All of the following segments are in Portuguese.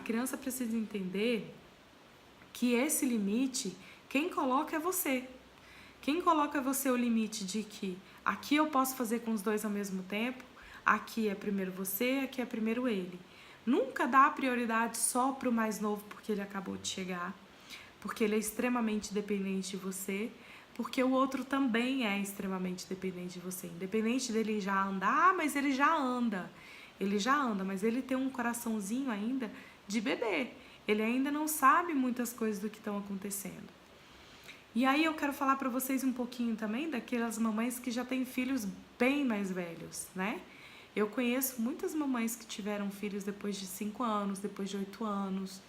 criança precisa entender que esse limite, quem coloca é você. Quem coloca é você o limite de que aqui eu posso fazer com os dois ao mesmo tempo, aqui é primeiro você, aqui é primeiro ele. Nunca dá prioridade só para o mais novo porque ele acabou de chegar, porque ele é extremamente dependente de você, porque o outro também é extremamente dependente de você. Independente dele já andar, mas ele já anda. Ele já anda, mas ele tem um coraçãozinho ainda de bebê. Ele ainda não sabe muitas coisas do que estão acontecendo. E aí eu quero falar para vocês um pouquinho também daquelas mamães que já têm filhos bem mais velhos, né? Eu conheço muitas mamães que tiveram filhos depois de 5 anos, depois de 8 anos,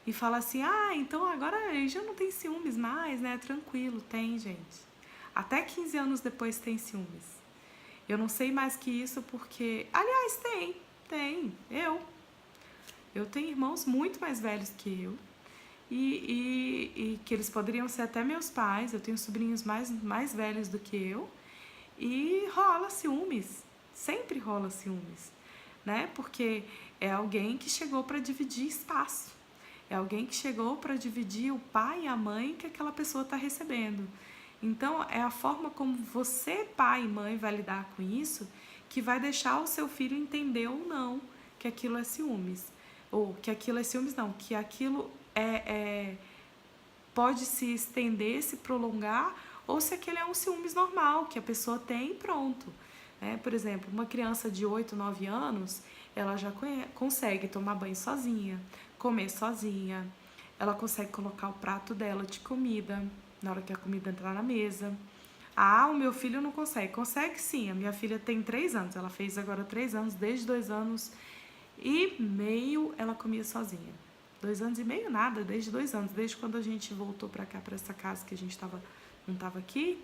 e fala assim, então agora ele já não tem ciúmes mais, né? Tranquilo, tem, gente. Até 15 anos depois tem ciúmes. Eu não sei mais que isso porque... Aliás, tem. Eu tenho irmãos muito mais velhos que eu. E que eles poderiam ser até meus pais. Eu tenho sobrinhos mais velhos do que eu. E rola ciúmes. Sempre rola ciúmes, né? Porque é alguém que chegou para dividir espaço. É alguém que chegou para dividir o pai e a mãe que aquela pessoa está recebendo. Então, é a forma como você, pai e mãe, vai lidar com isso que vai deixar o seu filho entender ou não que aquilo é ciúmes. Ou que aquilo é ciúmes, não, que aquilo pode se estender, se prolongar, ou se aquele é um ciúmes normal, que a pessoa tem e pronto. Por exemplo, uma criança de 8, 9 anos, ela já consegue tomar banho sozinha, comer sozinha, ela consegue colocar o prato dela de comida na hora que a comida entrar na mesa. O meu filho não consegue. Consegue sim, a minha filha tem 3 anos, ela fez agora 3 anos, desde 2 anos e meio ela comia sozinha. 2 anos e meio nada, desde 2 anos, desde quando a gente voltou pra cá, pra essa casa que a gente não tava aqui,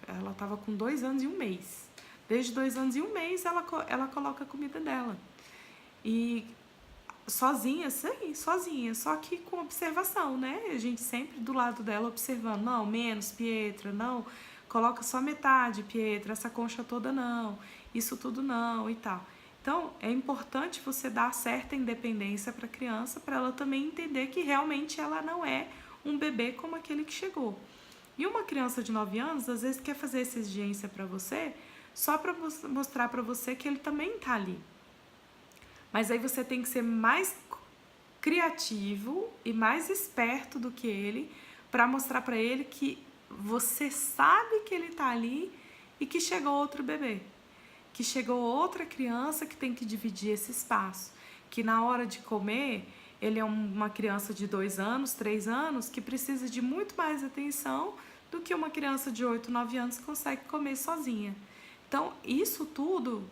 ela tava com 2 anos e 1 mês. Desde 2 anos e 1 mês ela coloca a comida dela. E sozinha, sim, sozinha, só que com observação, né? A gente sempre do lado dela observando, não, menos, Pietra, não, coloca só metade, Pietra, essa concha toda não, isso tudo não e tal. Então, é importante você dar certa independência para a criança, para ela também entender que realmente ela não é um bebê como aquele que chegou. E uma criança de 9 anos, às vezes, quer fazer essa exigência para você, só para mostrar para você que ele também tá ali. Mas aí você tem que ser mais criativo e mais esperto do que ele para mostrar para ele que você sabe que ele tá ali e que chegou outro bebê, que chegou outra criança que tem que dividir esse espaço, que na hora de comer ele é uma criança de 2 anos, 3 anos que precisa de muito mais atenção do que uma criança de 8, 9 anos que consegue comer sozinha. Então isso tudo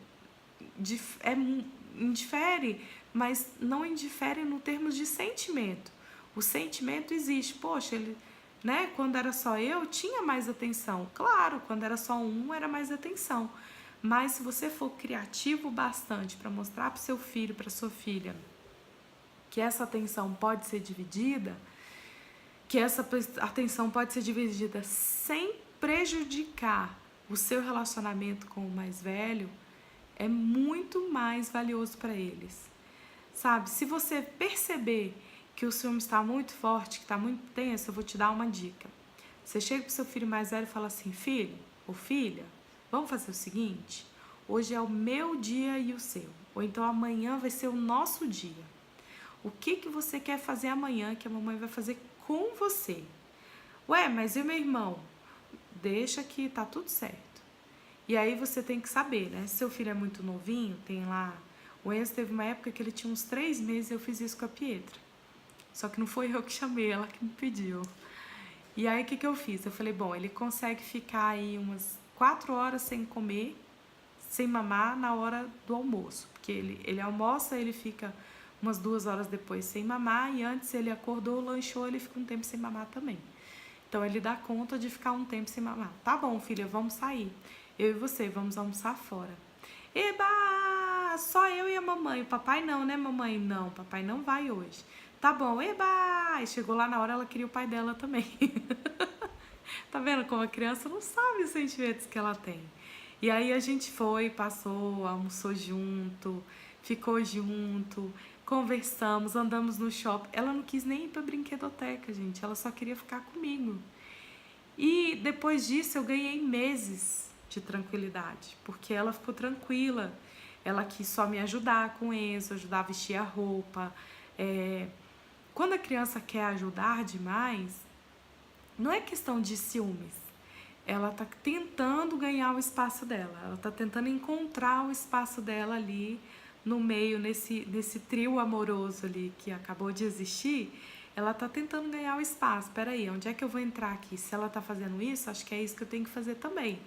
indifere, mas não indifere no termos de sentimento. O sentimento existe. Poxa, ele, né? Quando era só eu, tinha mais atenção. Claro, quando era só um, era mais atenção. Mas se você for criativo bastante para mostrar para o seu filho, para sua filha, que essa atenção pode ser dividida, que essa atenção pode ser dividida sem prejudicar o seu relacionamento com o mais velho, é muito mais valioso para eles. Sabe, se você perceber que o ciúme está muito forte, que está muito tenso, eu vou te dar uma dica. Você chega pro seu filho mais velho e fala assim, filho ou filha, vamos fazer o seguinte, hoje é o meu dia e o seu, ou então amanhã vai ser o nosso dia. O que você quer fazer amanhã que a mamãe vai fazer com você? Ué, mas e o meu irmão? Deixa que tá tudo certo. E aí você tem que saber, né? Se seu filho é muito novinho, tem lá... O Enzo teve uma época que ele tinha uns 3 meses e eu fiz isso com a Pietra. Só que não foi eu que chamei, ela que me pediu. E aí o que eu fiz? Eu falei, bom, ele consegue ficar aí umas 4 horas sem comer, sem mamar na hora do almoço. Porque ele almoça, ele fica umas 2 horas depois sem mamar e antes ele acordou, lanchou, ele fica um tempo sem mamar também. Então ele dá conta de ficar um tempo sem mamar. Tá bom, filha, vamos sair. Eu e você, vamos almoçar fora. Eba! Só eu e a mamãe. O papai não, né, mamãe? Não, o papai não vai hoje. Tá bom, eba! E chegou lá na hora, ela queria o pai dela também. Tá vendo como a criança não sabe os sentimentos que ela tem? E aí a gente foi, passou, almoçou junto, ficou junto, conversamos, andamos no shopping. Ela não quis nem ir pra brinquedoteca, gente. Ela só queria ficar comigo. E depois disso eu ganhei meses de tranquilidade, porque ela ficou tranquila. Ela quis só me ajudar com o Enzo, ajudar a vestir a roupa. Quando a criança quer ajudar demais, não é questão de ciúmes. Ela tá tentando ganhar o espaço dela. Ela tá tentando encontrar o espaço dela ali no meio, nesse trio amoroso ali que acabou de existir. Ela tá tentando ganhar o espaço. Peraí, onde é que eu vou entrar aqui? Se ela tá fazendo isso, acho que é isso que eu tenho que fazer também.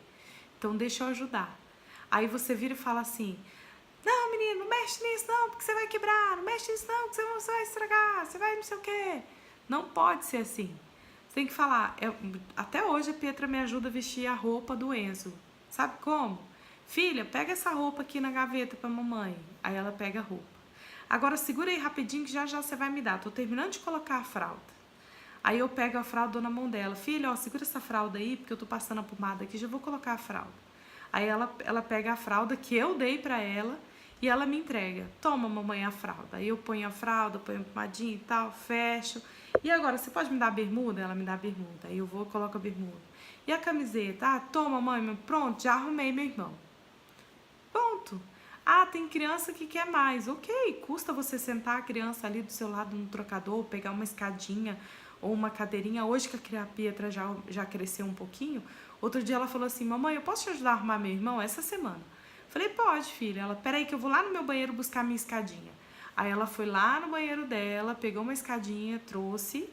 Então deixa eu ajudar. Aí você vira e fala assim: não, menino, não mexe nisso não, porque você vai quebrar. Não mexe nisso não, porque você vai estragar. Você vai não sei o quê. Não pode ser assim. Você tem que falar. Até hoje a Pietra me ajuda a vestir a roupa do Enzo. Sabe como? Filha, pega essa roupa aqui na gaveta pra mamãe. Aí ela pega a roupa. Agora segura aí rapidinho que já já você vai me dar. Tô terminando de colocar a fralda. Aí eu pego a fralda na mão dela. Filha, ó, segura essa fralda aí, porque eu tô passando a pomada aqui, já vou colocar a fralda. Aí ela pega a fralda que eu dei pra ela e ela me entrega. Toma, mamãe, a fralda. Aí eu ponho a fralda, ponho a pomadinha e tal, fecho. E agora, você pode me dar a bermuda? Ela me dá a bermuda. Aí eu vou e coloco a bermuda. E a camiseta? Ah, toma, mãe, pronto, já arrumei, meu irmão. Ponto. Ah, tem criança que quer mais. Ok, custa você sentar a criança ali do seu lado no trocador, pegar uma escadinha ou uma cadeirinha. Hoje que a Pietra já cresceu um pouquinho, outro dia ela falou assim: mamãe, eu posso te ajudar a arrumar meu irmão essa semana? Falei: pode, filha. Ela: peraí que eu vou lá no meu banheiro buscar minha escadinha. Aí ela foi lá no banheiro dela, pegou uma escadinha, trouxe.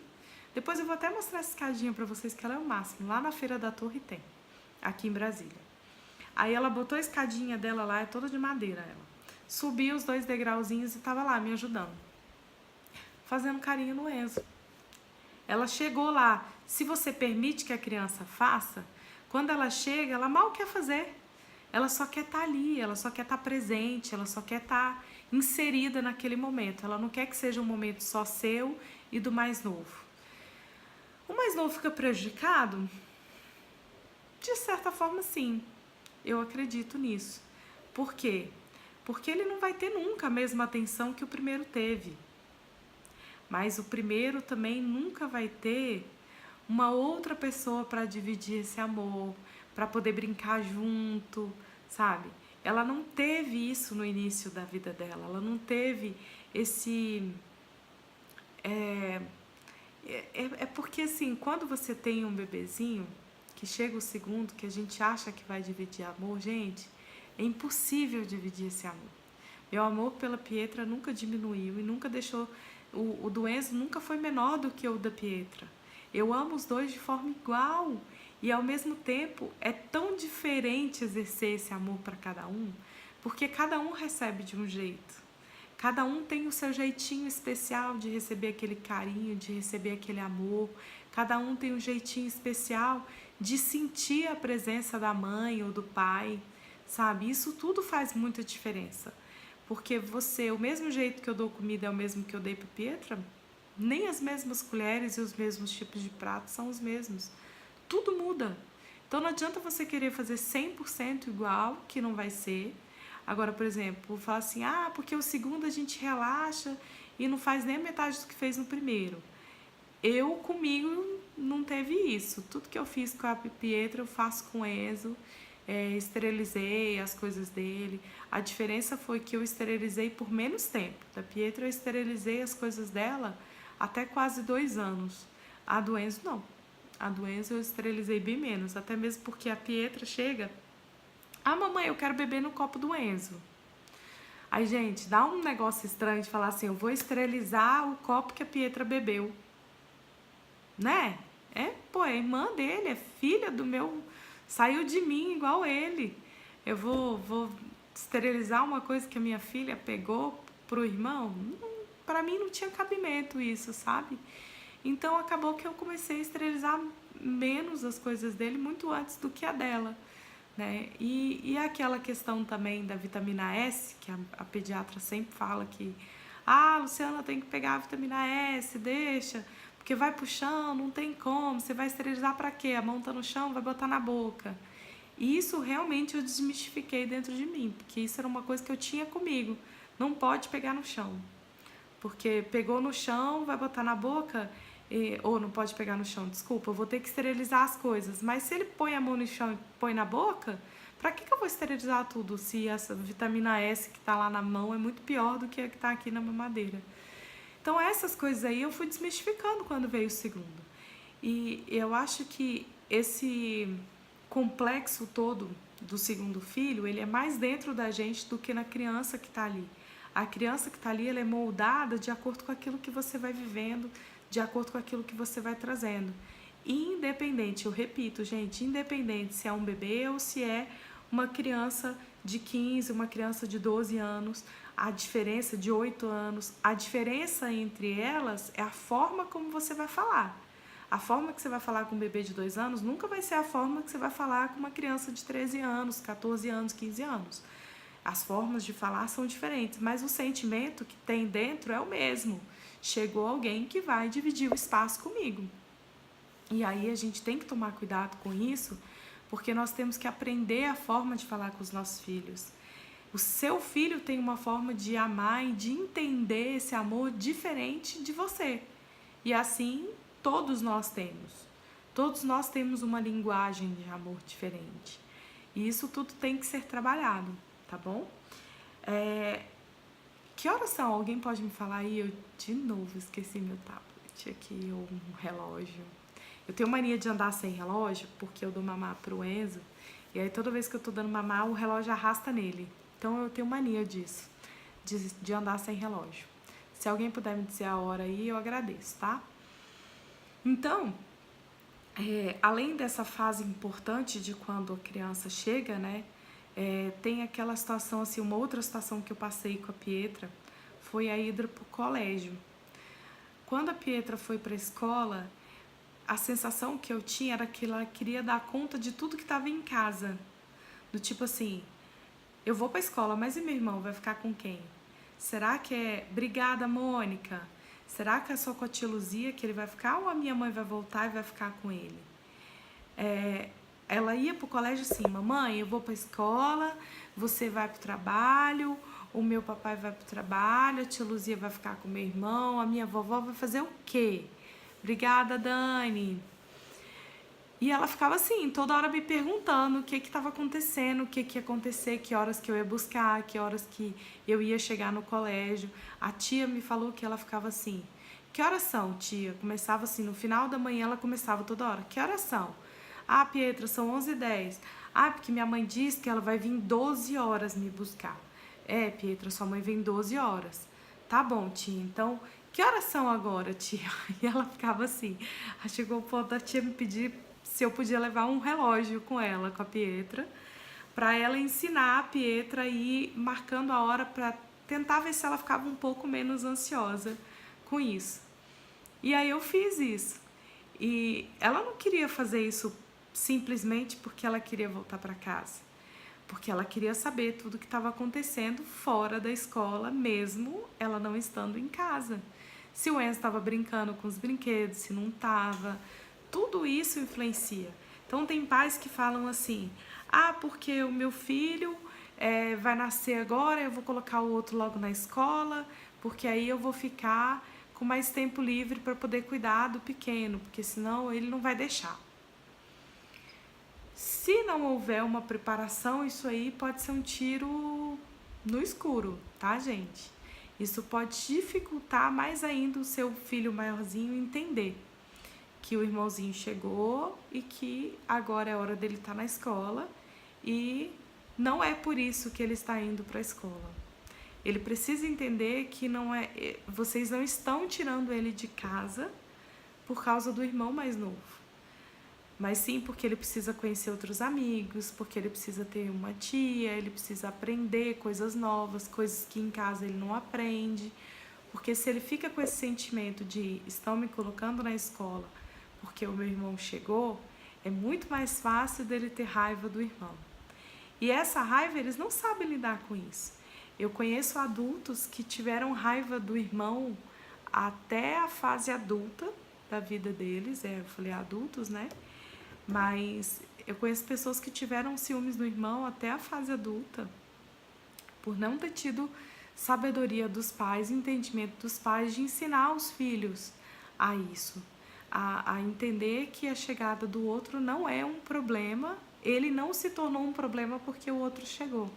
Depois eu vou até mostrar essa escadinha pra vocês, que ela é o máximo. Lá na Feira da Torre tem, aqui em Brasília. Aí ela botou a escadinha dela lá, é toda de madeira ela. Subiu os 2 degrauzinhos e tava lá me ajudando, fazendo carinho no Enzo. Ela chegou lá. Se você permite que a criança faça, quando ela chega, ela mal quer fazer. Ela só quer estar ali, ela só quer estar presente, ela só quer estar inserida naquele momento. Ela não quer que seja um momento só seu e do mais novo. O mais novo fica prejudicado? De certa forma, sim. Eu acredito nisso. Por quê? Porque ele não vai ter nunca a mesma atenção que o primeiro teve. Mas o primeiro também nunca vai ter uma outra pessoa para dividir esse amor, para poder brincar junto, sabe? Ela não teve isso no início da vida dela, ela não teve esse... É porque assim, quando você tem um bebezinho, que chega o segundo, que a gente acha que vai dividir amor, gente, é impossível dividir esse amor. Meu amor pela Pietra nunca diminuiu e nunca deixou... O do Enzo nunca foi menor do que o da Pietra. Eu amo os dois de forma igual. E ao mesmo tempo é tão diferente exercer esse amor para cada um, porque cada um recebe de um jeito. Cada um tem o seu jeitinho especial de receber aquele carinho, de receber aquele amor. Cada um tem um jeitinho especial de sentir a presença da mãe ou do pai, sabe? Isso tudo faz muita diferença. Porque o mesmo jeito que eu dou comida é o mesmo que eu dei para Pietra, nem as mesmas colheres e os mesmos tipos de pratos são os mesmos. Tudo muda. Então não adianta você querer fazer 100% igual, que não vai ser. Agora, por exemplo, falar assim: ah, porque o segundo a gente relaxa e não faz nem a metade do que fez no primeiro. Comigo, não teve isso. Tudo que eu fiz com a Pietra, eu faço com o Enzo. Esterilizei as coisas dele. A diferença foi que eu esterilizei por menos tempo. Da Pietra eu esterilizei as coisas dela até quase 2 anos. A do Enzo não. A do Enzo eu esterilizei bem menos. Até mesmo porque a Pietra chega: ah, mamãe, eu quero beber no copo do Enzo. Aí, gente, dá um negócio estranho de falar assim: eu vou esterilizar o copo que a Pietra bebeu. Né? É irmã dele, é filha do meu... Saiu de mim igual ele. Eu vou esterilizar uma coisa que a minha filha pegou pro irmão? Pra mim não tinha cabimento isso, sabe? Então acabou que eu comecei a esterilizar menos as coisas dele muito antes do que a dela, né? E aquela questão também da vitamina S, que a pediatra sempre fala que: ah, Luciana, tem que pegar a vitamina S, deixa... Porque vai pro chão, não tem como, você vai esterilizar pra quê? A mão tá no chão, vai botar na boca. E isso realmente eu desmistifiquei dentro de mim, porque isso era uma coisa que eu tinha comigo. Não pode pegar no chão. porque pegou no chão, vai botar na boca, ou não pode pegar no chão, desculpa, eu vou ter que esterilizar as coisas. Mas se ele põe a mão no chão e põe na boca, pra que eu vou esterilizar tudo se essa vitamina S que tá lá na mão é muito pior do que a que tá aqui na mamadeira? Então essas coisas aí eu fui desmistificando quando veio o segundo. E eu acho que esse complexo todo do segundo filho, ele é mais dentro da gente do que na criança que está ali. A criança que está ali, ela é moldada de acordo com aquilo que você vai vivendo, de acordo com aquilo que você vai trazendo. Independente, eu repito, gente, independente se é um bebê ou se é uma criança de 15, uma criança de 12 anos, a diferença de 8 anos, a diferença entre elas é a forma como você vai falar. A forma que você vai falar com um bebê de 2 anos nunca vai ser a forma que você vai falar com uma criança de 13 anos, 14 anos, 15 anos. As formas de falar são diferentes, mas o sentimento que tem dentro é o mesmo. Chegou alguém que vai dividir o espaço comigo. E aí a gente tem que tomar cuidado com isso, porque nós temos que aprender a forma de falar com os nossos filhos. O seu filho tem uma forma de amar e de entender esse amor diferente de você. E assim todos nós temos. Todos nós temos uma linguagem de amor diferente. E isso tudo tem que ser trabalhado, tá bom? Que horas são? Alguém pode me falar aí? Eu, de novo, esqueci meu tablet aqui, ou um relógio. Eu tenho mania de andar sem relógio, porque eu dou mamar pro Enzo. E aí toda vez que eu tô dando mamar, o relógio arrasta nele. Então eu tenho mania disso, de andar sem relógio. Se alguém puder me dizer a hora aí, eu agradeço, tá? Então, além dessa fase importante de quando a criança chega, né? Tem aquela situação, assim, uma outra situação que eu passei com a Pietra, foi a ida pro colégio. Quando a Pietra foi pra escola, a sensação que eu tinha era que ela queria dar conta de tudo que estava em casa. Do tipo assim, eu vou pra escola, mas e meu irmão vai ficar com quem? Será que é obrigada, Mônica? Será que é só com a tia Luzia que ele vai ficar ou a minha mãe vai voltar e vai ficar com ele? Ela ia pro colégio assim, mamãe, eu vou pra escola, você vai pro trabalho, o meu papai vai pro trabalho, a tia Luzia vai ficar com meu irmão, a minha vovó vai fazer o quê? Obrigada, Dani. E ela ficava assim, toda hora me perguntando o que estava acontecendo, o que ia acontecer, que horas que eu ia buscar, que horas que eu ia chegar no colégio. A tia me falou que ela ficava assim, que horas são, tia? Começava assim, no final da manhã ela começava toda hora, que horas são? Ah, Pietra, são 11h10. Ah, porque minha mãe disse que ela vai vir 12 horas me buscar. Pietra, sua mãe vem 12 horas. Tá bom, tia, então, que horas são agora, tia? E ela ficava assim, aí chegou o ponto da tia me pedir se eu podia levar um relógio com ela, com a Pietra, para ela ensinar a Pietra a ir marcando a hora para tentar ver se ela ficava um pouco menos ansiosa com isso. E aí eu fiz isso. E ela não queria fazer isso simplesmente porque ela queria voltar para casa, porque ela queria saber tudo o que estava acontecendo fora da escola, mesmo ela não estando em casa. Se o Enzo estava brincando com os brinquedos, se não estava, tudo isso influencia. Então tem pais que falam assim, ah, porque o meu filho vai nascer agora, eu vou colocar o outro logo na escola, porque aí eu vou ficar com mais tempo livre para poder cuidar do pequeno, porque senão ele não vai deixar. Se não houver uma preparação, isso aí pode ser um tiro no escuro, tá, gente? Isso pode dificultar mais ainda o seu filho maiorzinho entender que o irmãozinho chegou e que agora é hora dele estar na escola e não é por isso que ele está indo para a escola. Ele precisa entender que vocês não estão tirando ele de casa por causa do irmão mais novo, mas sim porque ele precisa conhecer outros amigos, porque ele precisa ter uma tia, ele precisa aprender coisas novas, coisas que em casa ele não aprende. Porque se ele fica com esse sentimento de estão me colocando na escola porque o meu irmão chegou, é muito mais fácil dele ter raiva do irmão. E essa raiva, eles não sabem lidar com isso. Eu conheço adultos que tiveram raiva do irmão até a fase adulta da vida deles. Eu falei adultos, né? Mas eu conheço pessoas que tiveram ciúmes do irmão até a fase adulta, por não ter tido sabedoria dos pais, entendimento dos pais de ensinar os filhos a isso, a entender que a chegada do outro não é um problema, ele não se tornou um problema porque o outro chegou.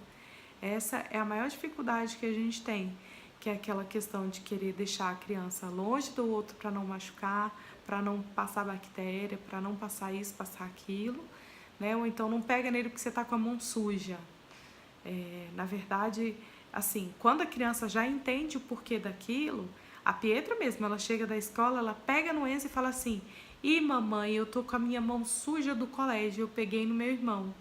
Essa é a maior dificuldade que a gente tem, que é aquela questão de querer deixar a criança longe do outro para não machucar, para não passar bactéria, para não passar isso, passar aquilo, né? Ou então não pega nele porque você está com a mão suja. Na verdade, assim, quando a criança já entende o porquê daquilo, a Pietra mesmo, ela chega da escola, ela pega no Enzo e fala assim: "Ih, mamãe, eu tô com a minha mão suja do colégio, eu peguei no meu irmão."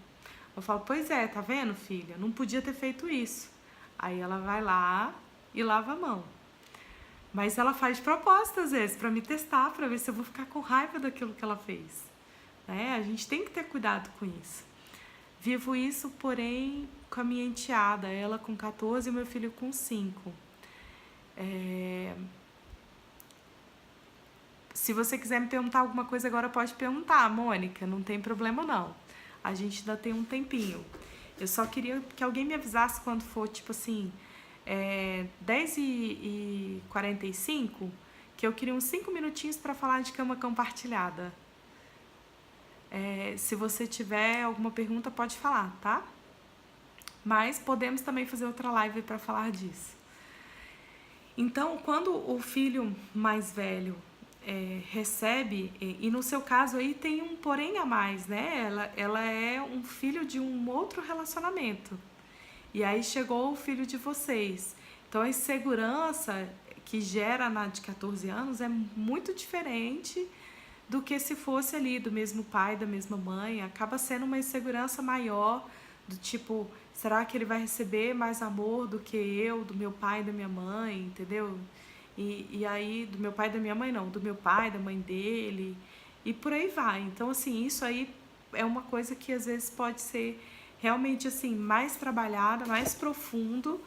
Eu falo: "Pois é, tá vendo, filha? Não podia ter feito isso." Aí ela vai lá e lava a mão. Mas ela faz de propósito às vezes, pra me testar, pra ver se eu vou ficar com raiva daquilo que ela fez. Né? A gente tem que ter cuidado com isso. Vivo isso, porém, com a minha enteada, ela com 14 e meu filho com 5. Se você quiser me perguntar alguma coisa agora, pode perguntar, Mônica, não tem problema não. A gente ainda tem um tempinho. Eu só queria que alguém me avisasse quando for, tipo assim, 10h45, que eu queria uns 5 minutinhos para falar de cama compartilhada. Se você tiver alguma pergunta, pode falar, tá? Mas podemos também fazer outra live para falar disso. Então, quando o filho mais velho recebe, e no seu caso aí tem um porém a mais, né? Ela é um filho de um outro relacionamento. E aí chegou o filho de vocês. Então a insegurança que gera na de 14 anos é muito diferente do que se fosse ali do mesmo pai, da mesma mãe. Acaba sendo uma insegurança maior, do tipo, será que ele vai receber mais amor do que eu, do meu pai e da minha mãe, entendeu? E aí, do meu pai e da minha mãe não, do meu pai, da mãe dele, e por aí vai. Então, assim, isso aí é uma coisa que às vezes pode ser realmente, assim, mais trabalhada, mais profundo,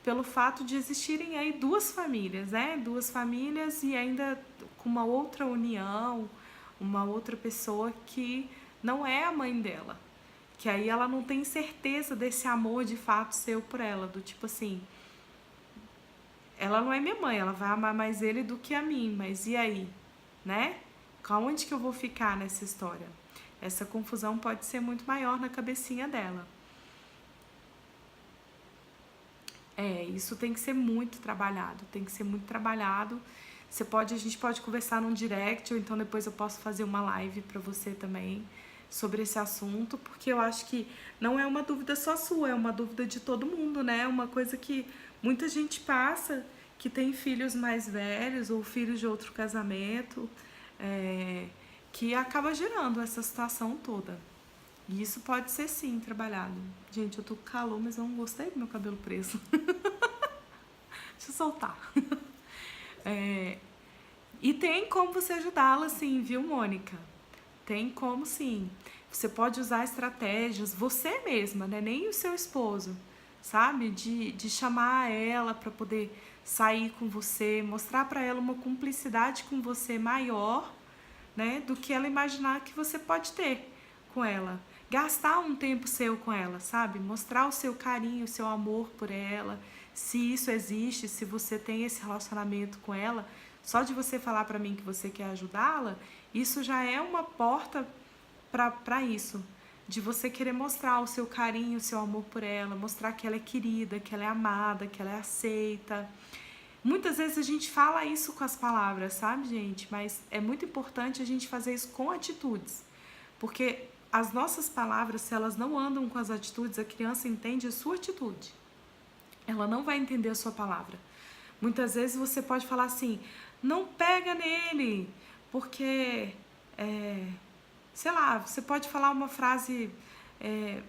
pelo fato de existirem aí duas famílias, né? Duas famílias e ainda com uma outra união, uma outra pessoa que não é a mãe dela. Que aí ela não tem certeza desse amor de fato seu por ela, do tipo assim, ela não é minha mãe, ela vai amar mais ele do que a mim, mas e aí, né? Onde que eu vou ficar nessa história? Essa confusão pode ser muito maior na cabecinha dela. Isso tem que ser muito trabalhado, tem que ser muito trabalhado. A gente pode conversar num direct, ou então depois eu posso fazer uma live pra você também sobre esse assunto, porque eu acho que não é uma dúvida só sua, é uma dúvida de todo mundo, né? É uma coisa que muita gente passa, que tem filhos mais velhos ou filhos de outro casamento, que acaba gerando essa situação toda. E isso pode ser sim trabalhado. Gente, eu tô com calor, mas eu não gostei do meu cabelo preso. Deixa eu soltar. E tem como você ajudá-la sim, viu, Mônica? Tem como sim. Você pode usar estratégias, você mesma, né? Nem o seu esposo, sabe? De chamar ela para poder sair com você, mostrar para ela uma cumplicidade com você maior, né? Do que ela imaginar que você pode ter com ela. Gastar um tempo seu com ela, sabe? Mostrar o seu carinho, o seu amor por ela. Se isso existe, se você tem esse relacionamento com ela, só de você falar para mim que você quer ajudá-la, isso já é uma porta para isso. De você querer mostrar o seu carinho, o seu amor por ela, mostrar que ela é querida, que ela é amada, que ela é aceita. Muitas vezes a gente fala isso com as palavras, sabe, gente? Mas é muito importante a gente fazer isso com atitudes. Porque as nossas palavras, se elas não andam com as atitudes, a criança entende a sua atitude. Ela não vai entender a sua palavra. Muitas vezes você pode falar assim, não pega nele, porque, sei lá, você pode falar uma frase,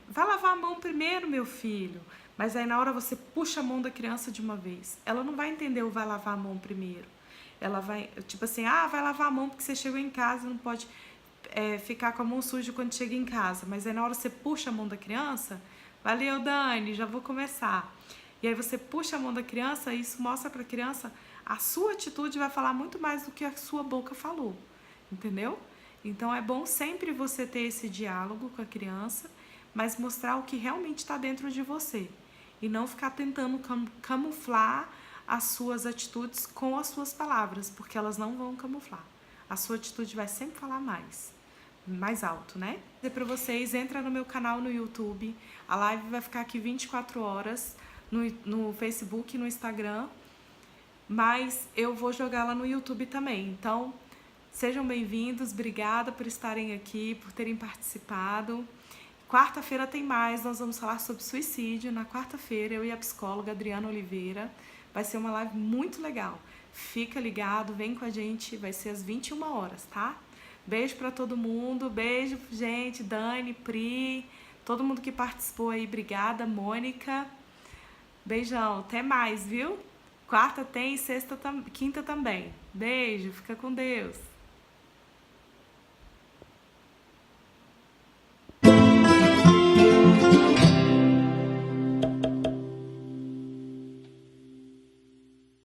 vai lavar a mão primeiro, meu filho. Mas aí na hora você puxa a mão da criança de uma vez. Ela não vai entender o vai lavar a mão primeiro. Ela vai, tipo assim, vai lavar a mão porque você chegou em casa e não pode ficar com a mão suja quando chega em casa. Mas aí na hora você puxa a mão da criança, valeu, Dani, já vou começar. E aí você puxa a mão da criança e isso mostra para a criança, a sua atitude vai falar muito mais do que a sua boca falou, entendeu? Então é bom sempre você ter esse diálogo com a criança, mas mostrar o que realmente está dentro de você. e não ficar tentando camuflar as suas atitudes com as suas palavras, porque elas não vão camuflar. A sua atitude vai sempre falar mais alto, né? Vou dizer para vocês, entra no meu canal no YouTube, a live vai ficar aqui 24 horas no Facebook e no Instagram, mas eu vou jogar lá no YouTube também. Então, sejam bem-vindos, obrigada por estarem aqui, por terem participado. Quarta-feira tem mais, nós vamos falar sobre suicídio. Na quarta-feira, eu e a psicóloga Adriana Oliveira. Vai ser uma live muito legal. Fica ligado, vem com a gente, vai ser às 21 horas, tá? Beijo pra todo mundo, beijo, gente, Dani, Pri, todo mundo que participou aí, obrigada, Mônica. Beijão, até mais, viu? Quarta tem, sexta, quinta também. Beijo, fica com Deus.